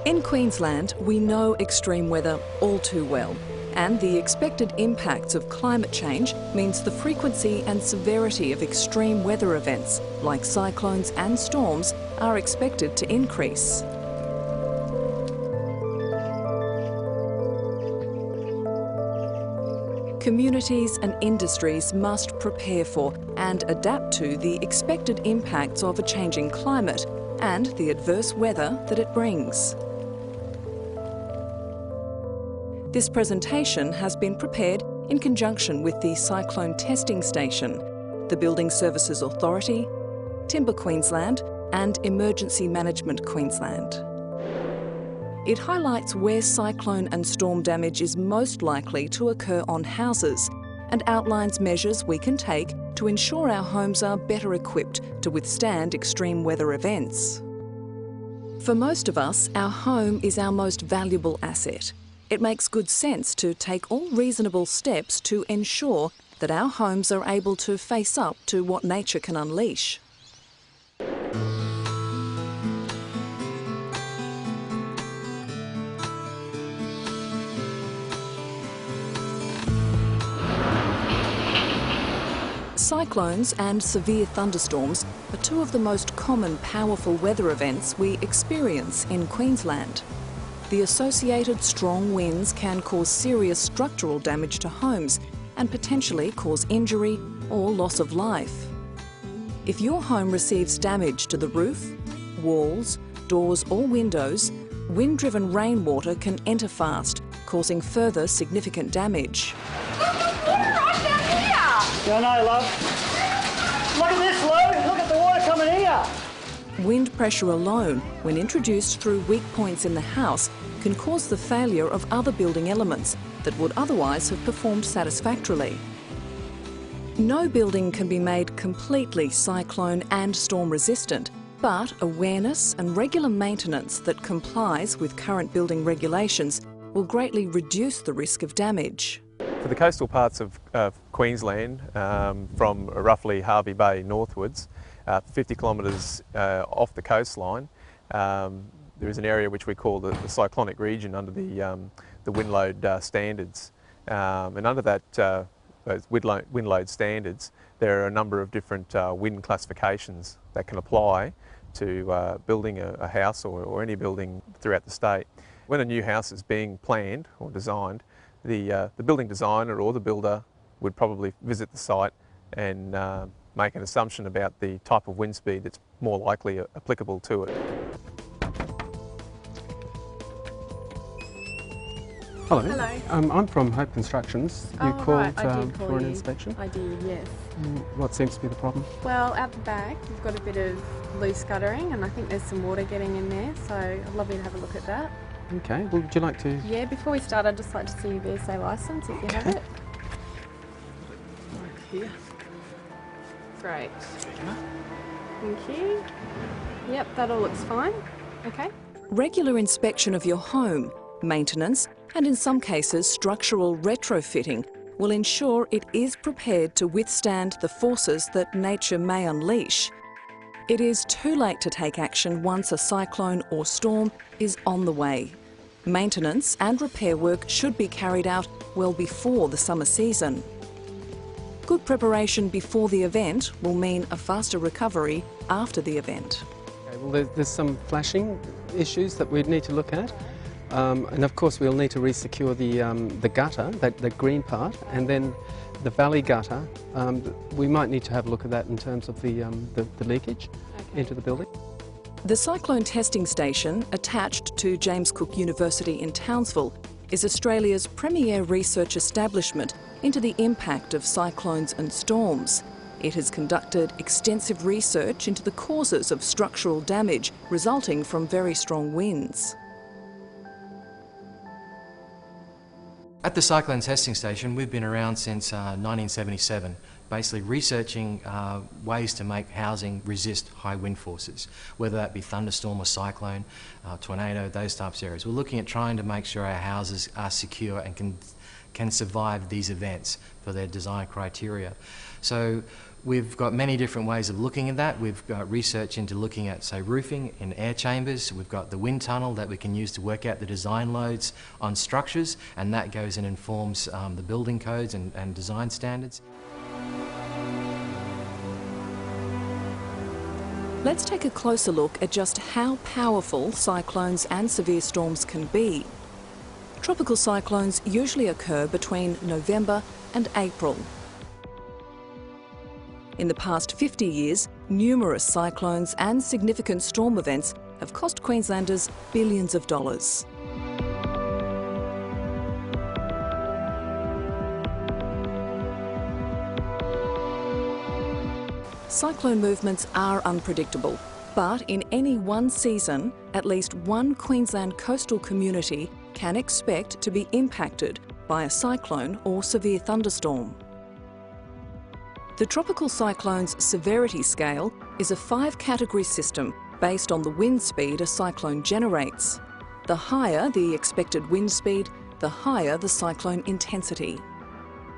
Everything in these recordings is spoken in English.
In Queensland, we know extreme weather all too well, and the expected impacts of climate change means the frequency and severity of extreme weather events, like cyclones and storms, are expected to increase. Communities and industries must prepare for and adapt to the expected impacts of a changing climate and the adverse weather that it brings. This presentation has been prepared in conjunction with the Cyclone Testing Station, the Building Services Authority, Timber Queensland and Emergency Management Queensland. It highlights where cyclone and storm damage is most likely to occur on houses and outlines measures we can take to ensure our homes are better equipped to withstand extreme weather events. For most of us, our home is our most valuable asset. It makes good sense to take all reasonable steps to ensure that our homes are able to face up to what nature can unleash. Cyclones and severe thunderstorms are two of the most common powerful weather events we experience in Queensland. The associated strong winds can cause serious structural damage to homes and potentially cause injury or loss of life. If your home receives damage to the roof, walls, doors or windows, wind-driven rainwater can enter fast, causing further significant damage. Yeah, I know, love. Look at this, Lou. Look at the water coming here. Wind pressure alone, when introduced through weak points in the house, can cause the failure of other building elements that would otherwise have performed satisfactorily. No building can be made completely cyclone and storm resistant, but awareness and regular maintenance that complies with current building regulations will greatly reduce the risk of damage. For the coastal parts of Queensland, from roughly Hervey Bay northwards, 50 kilometres off the coastline, there is an area which we call the cyclonic region under the wind load standards. And under that those wind load standards, there are a number of different wind classifications that can apply to building a house or any building throughout the state. When a new house is being planned or designed, the building designer or the builder would probably visit the site and make an assumption about the type of wind speed that's more likely applicable to it. Hello. Hello. I'm from Hope Constructions. You called right. I did call for an you. inspection? I did, yes. What seems to be the problem? Well, out the back, we've got a bit of loose guttering and I think there's some water getting in there, so I'd love you to have a look at that. Okay, well, would you like to? Yeah, before we start, I'd just like to see your VSA licence if you have it. Right here. Great. Thank you. Yep, that all looks fine. Okay. Regular inspection of your home, maintenance, and in some cases structural retrofitting will ensure it is prepared to withstand the forces that nature may unleash. It is too late to take action once a cyclone or storm is on the way. Maintenance and repair work should be carried out well before the summer season. Good preparation before the event will mean a faster recovery after the event. Okay, well, there's some flashing issues that we'd need to look at. And of course we'll need to re-secure the gutter, that green part, and then the valley gutter. We might need to have a look at that in terms of the leakage into the building. The Cyclone Testing Station, attached to James Cook University in Townsville, is Australia's premier research establishment into the impact of cyclones and storms. It has conducted extensive research into the causes of structural damage resulting from very strong winds. At the Cyclone Testing Station, we've been around since 1977, basically researching ways to make housing resist high wind forces, whether that be thunderstorm or cyclone, tornado, those types of areas. We're looking at trying to make sure our houses are secure and can survive these events for their design criteria. So We've got many different ways of looking at that. We've got research into looking at, say, roofing in air chambers. We've got the wind tunnel that we can use to work out the design loads on structures, and that goes and informs the building codes and design standards. Let's take a closer look at just how powerful cyclones and severe storms can be. Tropical cyclones usually occur between November and April. In the past 50 years, numerous cyclones and significant storm events have cost Queenslanders billions of dollars. Cyclone movements are unpredictable, but in any one season, at least one Queensland coastal community can expect to be impacted by a cyclone or severe thunderstorm. The Tropical Cyclone's Severity scale is a 5-category system based on the wind speed a cyclone generates. The higher the expected wind speed, the higher the cyclone intensity.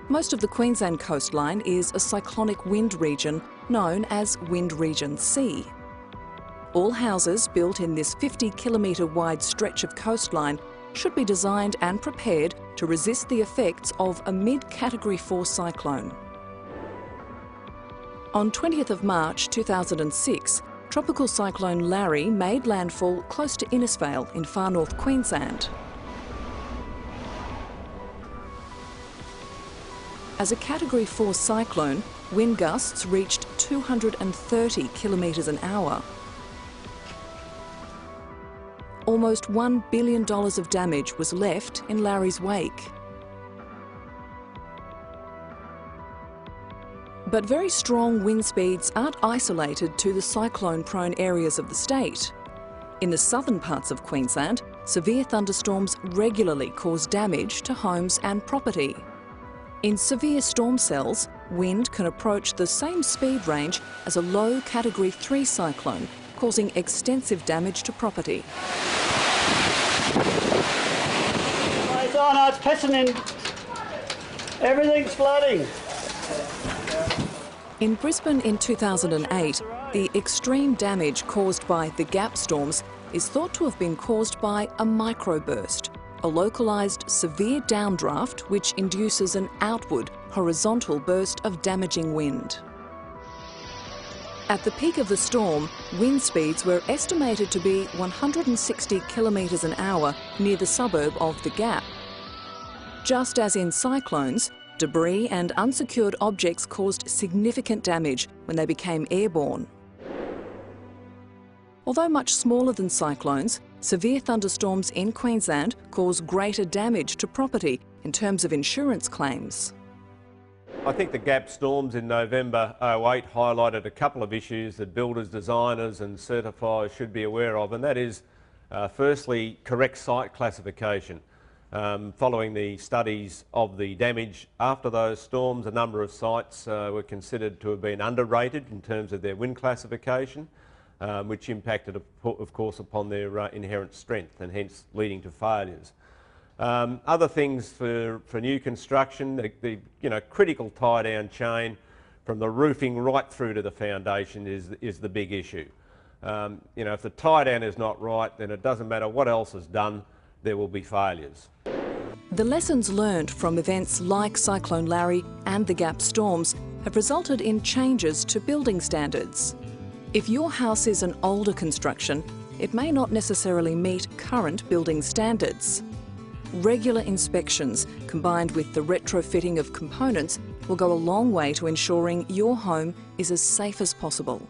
Most of the Queensland coastline is a cyclonic wind region known as Wind Region C. All houses built in this 50-kilometre wide stretch of coastline should be designed and prepared to resist the effects of a mid-Category 4 cyclone. On 20th of March 2006, Tropical Cyclone Larry made landfall close to Innisfail in far north Queensland. As a Category 4 cyclone, wind gusts reached 230 kilometres an hour. Almost $1 billion of damage was left in Larry's wake. But very strong wind speeds aren't isolated to the cyclone-prone areas of the state. In the southern parts of Queensland, severe thunderstorms regularly cause damage to homes and property. In severe storm cells, wind can approach the same speed range as a low Category 3 cyclone, causing extensive damage to property. Oh no, it's pissing in. Everything's flooding. In Brisbane in 2008, the extreme damage caused by the gap storms is thought to have been caused by a microburst, a localised severe downdraft which induces an outward, horizontal burst of damaging wind. At the peak of the storm, wind speeds were estimated to be 160 kilometres an hour near the suburb of the Gap. Just as in cyclones, debris and unsecured objects caused significant damage when they became airborne. Although much smaller than cyclones, severe thunderstorms in Queensland cause greater damage to property in terms of insurance claims. I think the gap storms in November 2008 highlighted a couple of issues that builders, designers and certifiers should be aware of, and that is firstly correct site classification. Following the studies of the damage after those storms, a number of sites were considered to have been underrated in terms of their wind classification, which impacted, of course, upon their inherent strength and hence leading to failures. Other things for new construction, the critical tie-down chain from the roofing right through to the foundation is the big issue. If the tie-down is not right, then it doesn't matter what else is done, there will be failures. The lessons learned from events like Cyclone Larry and the Gap storms have resulted in changes to building standards. If your house is an older construction, it may not necessarily meet current building standards. Regular inspections, combined with the retrofitting of components, will go a long way to ensuring your home is as safe as possible.